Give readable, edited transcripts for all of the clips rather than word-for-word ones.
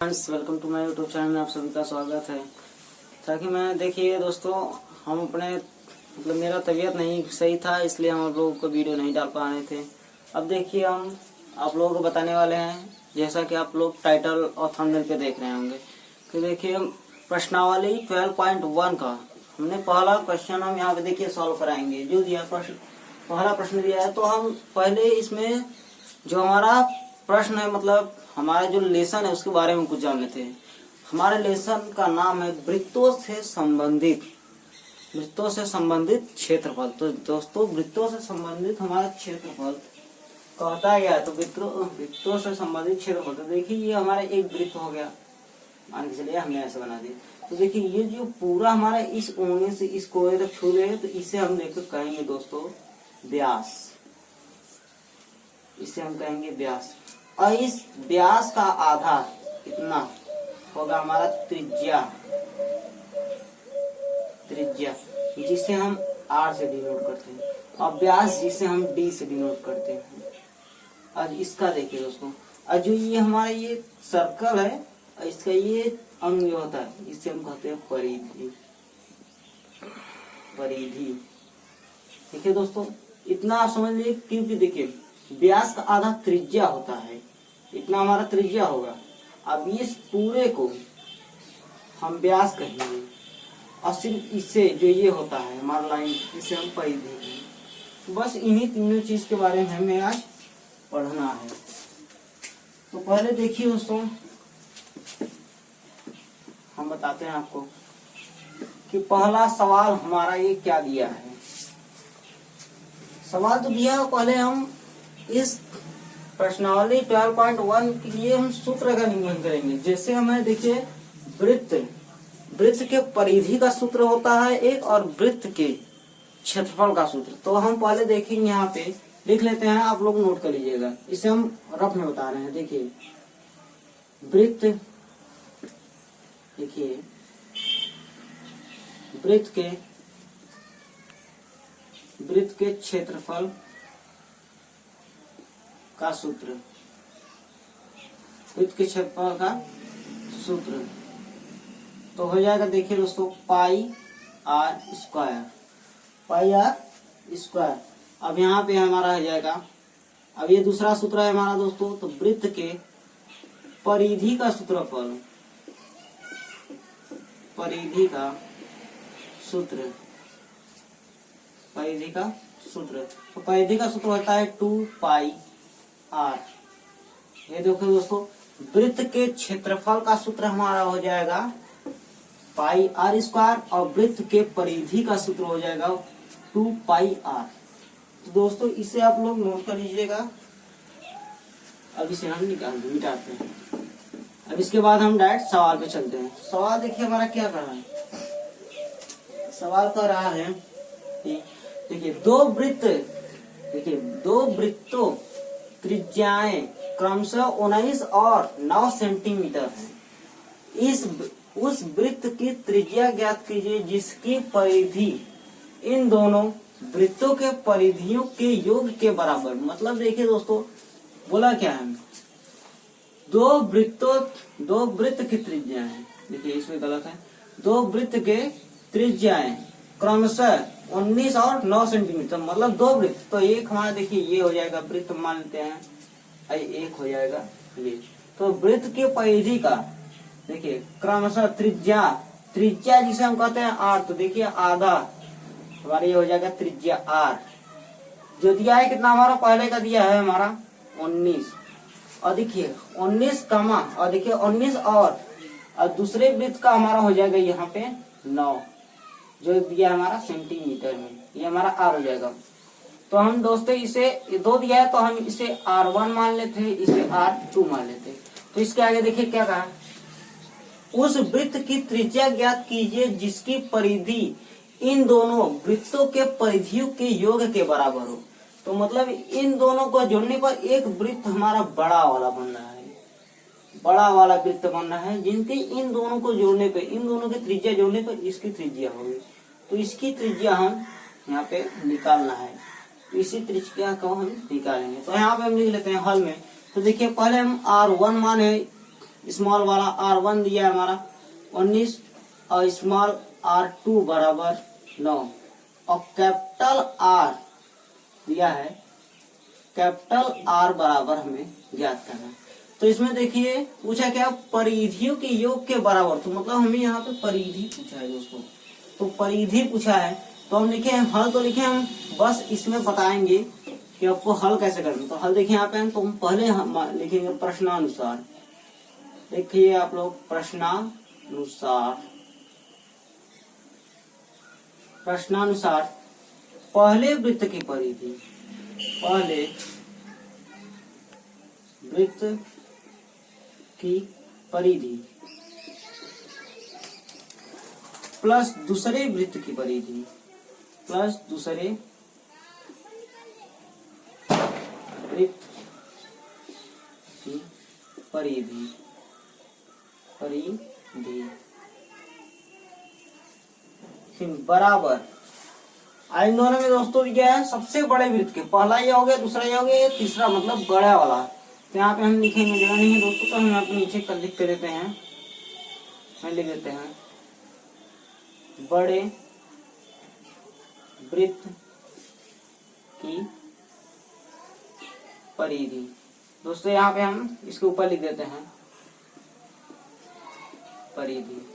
Friends, welcome to my YouTube channel में आप सभी का स्वागत है। ताकि मैं देखिए दोस्तों, हम अपने मेरा तबीयत नहीं सही था, इसलिए हम आप लोगों को वीडियो नहीं डाल पा रहे थे। अब देखिए हम आप लोगों को बताने वाले हैं, जैसा कि आप लोग टाइटल और थंबनेल पे देख रहे होंगे कि देखिए प्रश्नावली 12.1 का हमने पहला क्वेश्चन हम यहाँ पे देखिए सॉल्व कराएंगे। जो दिया प्रश्न, पहला प्रश्न दिया है, तो हम पहले इसमें जो हमारा प्रश्न है, मतलब हमारा जो लेसन है उसके बारे में कुछ जान लेते हैं। हमारे लेसन का नाम है वृत्तों से संबंधित क्षेत्रफल। तो दोस्तों, वृत्तों से संबंधित हमारा क्षेत्रफल कहता गया है। तो वृत्तों से संबंधित क्षेत्रफल, तो देखिए ये हमारा एक वृत्त हो गया, मान के चलिए हमने ऐसे बना दिया। तो देखिए ये जो पूरा हमारा इस कोने से इस कोने तक छू रहे हैं, तो इसे हम देखकर कहेंगे दोस्तों व्यास। इसे हम कहेंगे व्यास। और इस व्यास का आधा कितना होगा हमारा त्रिज्या, जिसे हम R से डिनोट करते हैं, और व्यास जिसे हम D से डिनोट करते हैं। और इसका देखिए दोस्तों, और जो ये हमारा ये सर्कल है, और इसका ये अंग जो होता है, इसे हम कहते हैं परिधि। देखिए दोस्तों, इतना आप समझ लीजिए, क्योंकि देखिए व्यास का आधा त्रिज्या होता है, इतना हमारा त्रिज्या होगा। अब इस पूरे को हम व्यास कहेंगे, और सिर्फ इससे जो ये होता है हमारा लाइन, इसे हम परिधि कहेंगे। बस इन्हीं तीनों चीज के बारे में हमें आज पढ़ना है। तो पहले देखिए दोस्तों, हम बताते हैं आपको कि पहला सवाल हमारा ये क्या दिया है। सवाल तो दिया, पहले हम इस प्रश्नावली 12.1 के लिए हम सूत्र का निरूपण करेंगे। जैसे हमें देखिए वृत्त के परिधि का सूत्र होता है एक, और वृत्त के क्षेत्रफल का सूत्र। तो हम पहले देखेंगे, यहाँ पे लिख लेते हैं, आप लोग नोट कर लीजिएगा। इसे हम रफ में बता रहे हैं। देखिए वृत्त, देखिए वृत्त के क्षेत्रफल का सूत्र, वृत्त के क्षेत्रफल का सूत्र तो हो जाएगा, देखिए दोस्तों, पाई आर स्क्वायर। अब यहाँ पे हमारा हो जाएगा, अब ये दूसरा सूत्र है हमारा दोस्तों, तो वृत्त के परिधि का सूत्रफल, परिधि का सूत्र। तो परिधि का सूत्र होता है 2 पाई R। ये देखो दोस्तों, वृत्त के क्षेत्रफल का सूत्र हमारा हो जाएगा पाई R स्क्वायर, और वृत्त के परिधि का सूत्र हो जाएगा 2 पाई R। तो दोस्तों इसे आप लोग नोट कर लीजिएगा। अब इसे हम मिटाते हैं। अब इसके बाद हम डायरेक्ट सवाल पे चलते हैं। सवाल देखिए हमारा क्या कर रहा है। सवाल कर रहा है, देखिए दो वृत्तों त्रिज्याएं क्रमशः 19 और 9 सेंटीमीटर है। उस वृत्त की त्रिज्या ज्ञात कीजिए जिसकी परिधि इन दोनों वृत्तों के परिधियों के योग के बराबर। मतलब देखिए दोस्तों, बोला क्या है, दो वृत्त की त्रिज्याएं, देखिए इसमें गलत है, दो वृत्त के त्रिज्याएं क्रमशः 19 और 9 सेंटीमीटर, मतलब दो वृत्त। तो एक हमारा देखिए ये हो जाएगा वृत्त, मान लेते हैं, एक हो जाएगा ये। तो वृत्त के परिधि का देखिए क्रमशः त्रिज्या जिसे हम कहते हैं R, तो देखिए आधा हमारा ये हो जाएगा त्रिज्या R। जो दिया है कितना हमारा, पहले का दिया है हमारा 19, और देखिए 19 कमा, और देखिए 19 और दूसरे वृत्त का हमारा हो जाएगा यहाँ पे 9, जो दिया हमारा सेंटीमीटर में, ये हमारा R हो जाएगा। तो हम दोस्तों इसे दो दिया है, तो हम इसे R1 मान लेते हैं, इसे R2 मान लेते हैं। तो इसके आगे देखिए क्या कहा, उस वृत्त की त्रिज्या ज्ञात कीजिए जिसकी परिधि इन दोनों वृत्तों के परिधियों के योग के बराबर हो। तो मतलब इन दोनों को जोड़ने पर एक वृत्त हमारा बड़ा वाला बनना है, बड़ा वाला वृत्त बनना है, जिनके इन दोनों को जोड़ने पे, इन दोनों की त्रिज्या जोड़ने पर इसकी त्रिज्या होगी। तो इसकी त्रिज्या हम यहाँ पे निकालना है, तो इसी त्रिज्या को हम निकालेंगे। तो यहाँ पे हम लिख लेते हैं हल में। तो देखिए पहले हम R1 माने स्मॉल वाला R1 दिया है हमारा 19 और स्मॉल R2 बराबर 9 और कैपिटल R दिया है, कैपिटल R बराबर हमें ज्ञात करना है। तो इसमें देखिए पूछा क्या, परिधियों के योग के बराबर, तो मतलब हमें यहाँ पे परिधि पूछा है दोस्तों, तो परिधि पूछा है तो हम लिखे हैं हल, तो लिखे हम बस इसमें बताएंगे कि आपको हल कैसे करना। तो हल देखिए यहाँ पे हम, तो हम पहले हम लिखेंगे प्रश्नानुसार। देखिए आप लोग प्रश्नानुसार, प्रश्नानुसार पहले वृत्त की परिधि, पहले वृत्त की परिधि प्लस दूसरे वृत्त की परिधि, प्लस दूसरे वृत्त की परिधि, बराबर इन दोनों में दोस्तों क्या है, सबसे बड़े वृत्त के, पहला ये हो गया, दूसरा ये हो गया, तीसरा मतलब बड़ा वाला। तो यहाँ पे हम लिखेंगे, जगह नहीं है दोस्तों, तो हम यहाँ पे नीचे कर लिख देते हैं, हम लिख देते हैं बड़े वृत्त की परिधि। दोस्तों यहाँ पे हम इसके ऊपर लिख देते हैं परिधि।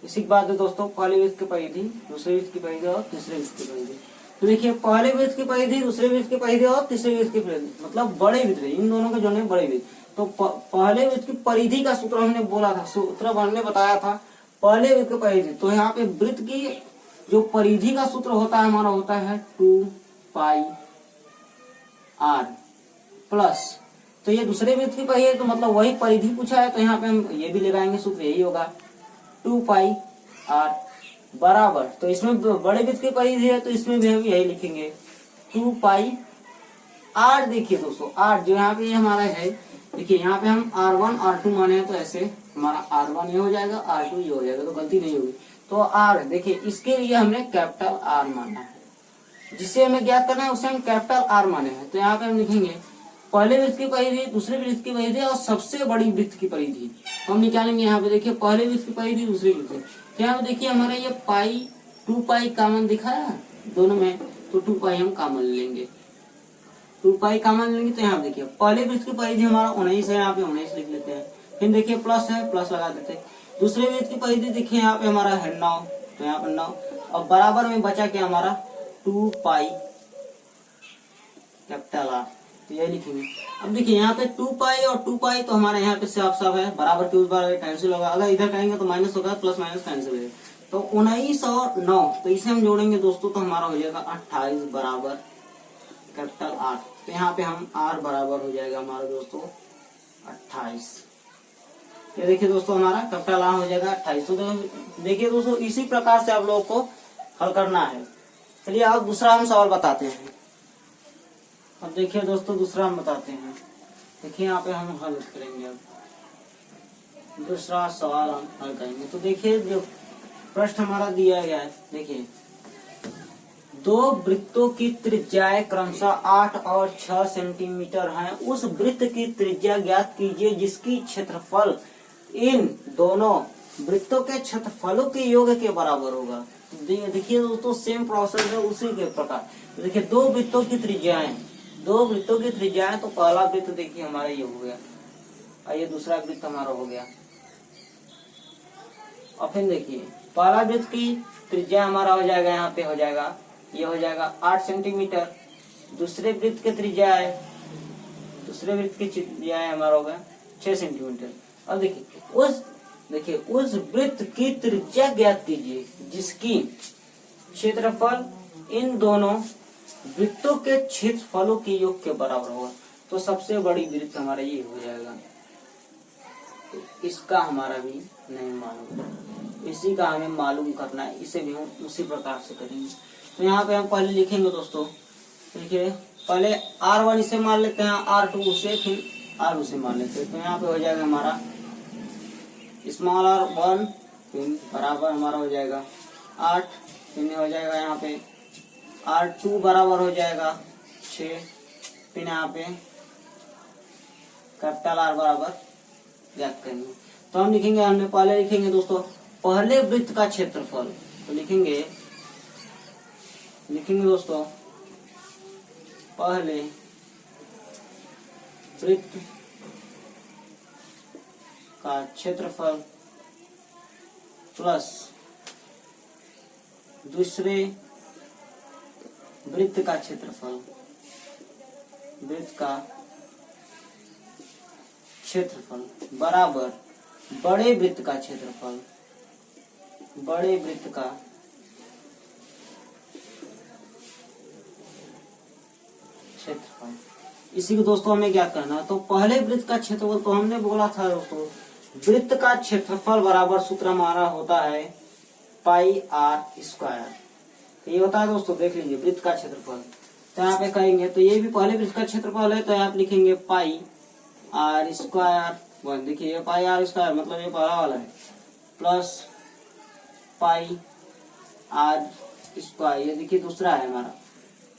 इसी के बाद दोस्तों पहले वृत्त की परिधि, दूसरे वृत्त की परिधि और तीसरे वृत्त की परिधि। तो देखिए पहले वृत्त की परिधि, दूसरे वृत्त की परिधि और तीसरे वृत्त की परिधि, मतलब बड़े वृत्त, इन दोनों के जोड़ने बड़े वृत्त। तो पहले वृत्त की परिधि का सूत्र हमने बोला था, सूत्र हमने बताया था पहले वृत्त की परिधि। तो यहाँ पे वृत्त की जो परिधि का सूत्र होता है हमारा होता है 2πr प्लस, तो ये दूसरे वृत्त की परिधि, तो मतलब वही परिधि पूछा है, तो यहाँ पे हम ये भी लगाएंगे, सूत्र यही होगा 2πr बराबर, तो इसमें बड़े वृत्त की परिधि है तो इसमें भी हम यही लिखेंगे 2πr। देखिए दोस्तों r जो यहाँ पे हमारा है, देखिए यहाँ पे हम R1 R2 माने हैं, तो ऐसे हमारा R1 ये हो जाएगा, R2 ये हो जाएगा, तो गलती नहीं होगी। तो R देखिए इसके लिए हमने कैपिटल R माना है, जिसे हमें ज्ञात करना है उसे हम कैपिटल R माने हैं। तो यहाँ पे हम लिखेंगे पहले वृत्त की परिधि, दूसरे वृत्त की परिधि और सबसे बड़ी वृत्त की परिधि हम निकालेंगे। यहाँ पे देखिए पहले वृत्त की परिधि, दूसरे वृत्त की, तो यहाँ पे देखिए हमारा ये पाई 2π कॉमन दिखा रहा है दोनों में, तो 2π हम कॉमन लेंगे, 2π कॉमन लेंगे। तो यहाँ देखिए पहले वृत्त की परिधि हमारा 19 है, यहाँ पे 19 लिख लेते हैं, फिर देखिए प्लस है, प्लस लगा देते हैं। दूसरे वृत्त की परिधि देखिए यहाँ पे हमारा है 9, तो यहाँ पे 9 और बराबर में बचा क्या हमारा 2π कैपिटल R, तो यही लिखेंगे। अब देखिए यहाँ पे 2π और 2π तो हमारे यहाँ पे साफ साफ है, बराबर के उस बार कैंसिल होगा, अगर इधर करेंगे तो माइनस होगा, प्लस माइनस कैंसिल होगा, तो 19 और 9 तो इसे हम जोड़ेंगे दोस्तों, तो हमारा हो जाएगा 28 बराबर कैपिटल R। तो यहाँ पे हम R बराबर हो जाएगा हमारा दोस्तों 28। ये देखिए दोस्तों हमारा कैपिटल R हो जाएगा 28। तो देखिए दोस्तों इसी प्रकार से आप लोगों को हल करना है। चलिए अब दूसरा हम सवाल बताते हैं। अब देखिए दोस्तों दूसरा हम बताते हैं, देखिए यहाँ पे हम हल करेंगे। अब दूसरा सवाल हम हल करेंगे। तो देखिए जो प्रश्न हमारा दिया गया है, देखिए दो वृत्तों की त्रिज्याएं क्रमशः 8 और 6 सेंटीमीटर हैं। उस वृत्त की त्रिज्या ज्ञात कीजिए जिसकी क्षेत्रफल इन दोनों वृत्तों के क्षेत्रफलों के योग के बराबर होगा। देखिए दोस्तों सेम प्रोसेस है उसी के प्रकार। देखिए दो वृत्तों की त्रिज्याएं, दो वृत्तों की त्रिज्याएं, तो पहला वृत्त देखिए हमारा ये हो गया और ये दूसरा वृत्त हमारा हो गया। और फिर देखिए पहला वृत्त की त्रिज्या हमारा हो जाएगा, यहाँ पे हो जाएगा, ये हो जाएगा 8 सेंटीमीटर। दूसरे वृत्त की त्रिज्या है, दूसरे वृत्त की त्रिज्या है हमारा होगा 6 सेंटीमीटर। अब देखिए उस वृत्त की त्रिज्या ज्ञात कीजिए जिसकी क्षेत्रफल इन दोनों वृत्तों के क्षेत्रफलों के योग के बराबर होगा। तो सबसे बड़ी वृत्त हमारा ये हो जाएगा, तो इसका हमारा भी नहीं मालूम, इसी का हमें मालूम करना है, इसे भी हम उसी प्रकार से करेंगे। तो यहाँ पे हम पहले लिखेंगे दोस्तों, देखिए पहले R1 इसे मान लेते हैं, R2 उसे, फिर R उसे मान लेते हैं। तो यहाँ पे हो जाएगा हमारा स्मॉल r1 फिर बराबर हमारा हो जाएगा 8, फिर हो जाएगा यहाँ पे R2 बराबर हो जाएगा 6, फिर यहाँ पे कैपिटल R बराबर ज्ञात करेंगे। तो हम लिखेंगे, हमने पहले लिखेंगे दोस्तों पहले वृत्त का क्षेत्रफल। तो लिखेंगे दोस्तों पहले वृत्त का क्षेत्रफल प्लस दूसरे वृत्त का क्षेत्रफल, बराबर बड़े वृत्त का क्षेत्रफल, इसी को दोस्तों हमें क्या करना है, तो पहले वृत्त का क्षेत्रफल तो हमने बोला था दोस्तों वृत्त का क्षेत्रफल बराबर सूत्र हमारा होता है पाई आर स्क्वायर। ये होता है दोस्तों, देख लीजिए वृत्त का क्षेत्रफल। तो यहाँ पे कहेंगे तो ये भी पहले वृत्त का क्षेत्रफल है, तो यहाँ पे लिखेंगे पाई आर स्क्वायर 1। देखिए ये पाई आर स्क्वायर मतलब ये पहला वाला है, प्लस पाई आर स्क्वायर, ये देखिए दूसरा है हमारा,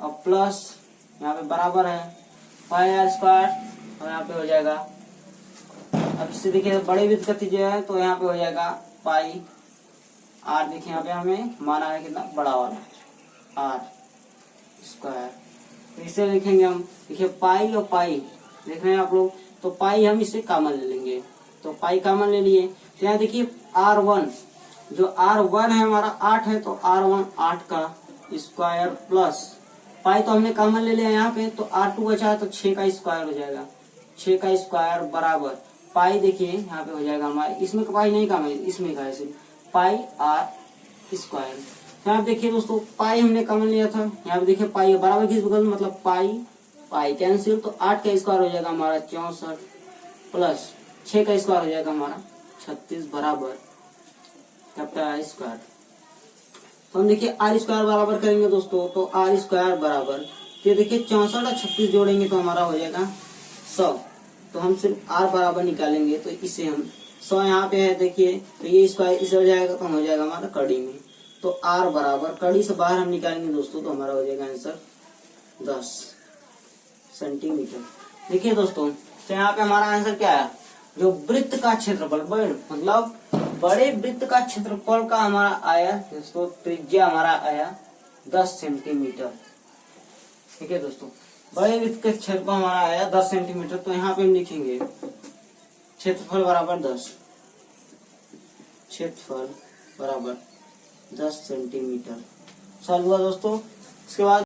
और प्लस यहाँ पे बराबर है पाई आर स्क्वायर, और यहाँ पे हो जाएगा, अब इससे देखिए बड़े वृत्त का त्रिज्या है तो यहाँ पे हो जाएगा पाई आर, देखिए यहाँ पे हमें माना है कितना बड़ा वाला आर स्क्वायर। तो इसे लिखेंगे हम, देखिए पाई और पाई देख रहे हैं आप लोग, तो पाई हम इसे कॉमन ले लेंगे, तो पाई कॉमन ले लिए। तो यहाँ देखिए R1, जो R1 है हमारा 8 है, तो R1 8 का स्क्वायर प्लस पाई तो हमने कॉमन ले लिया यहाँ पे, तो R2 बचा है तो 6 का स्क्वायर हो जाएगा, 6 का स्क्वायर बराबर पाई, देखिए यहाँ पे हो जाएगा हमारे, इसमें पाई नहीं कॉमन, इसमें का है पाई आर स्क्वायर। यहाँ पे देखिए दोस्तों पाई हमने कॉमन लिया था, यहाँ पे देखिए पाई बराबर किस बगल में, मतलब पाई कैंसिल, तो 8 का स्क्वायर हो जाएगा हमारा 64 प्लस 6 का स्क्वायर हो जाएगा हमारा 36 बराबर कैपिटल आर स्क्वायर। तो हम देखिए आर स्क्वायर बराबर करेंगे दोस्तों, तो आर स्क्वायर बराबर, तो देखिए 64 और 36 जोड़ेंगे तो हमारा हो जाएगा 100। तो हम सिर्फ आर बराबर निकालेंगे, तो इसे हम 100 यहाँ पे है देखिए, तो ये स्क्वायर इसे हो जाएगा, तो हो जाएगा हमारा कड़ी में, तो आर बराबर कड़ी से बाहर हम निकालेंगे दोस्तों, तो हमारा हो जाएगा आंसर 10 सेंटीमीटर। देखिए दोस्तों तो यहाँ पे हमारा आंसर क्या है, जो वृत्त का क्षेत्रफल मतलब बड़े वृत्त का क्षेत्रफल का हमारा आया दोस्तों, त्रिज्या हमारा आया 10 सेंटीमीटर। ठीक है दोस्तों, बड़े वृत्त का क्षेत्रफल हमारा आया 10 सेंटीमीटर। तो यहाँ पे हम लिखेंगे क्षेत्रफल बराबर 10, क्षेत्रफल बराबर 10 सेंटीमीटर। सॉल्व हुआ दोस्तों। इसके बाद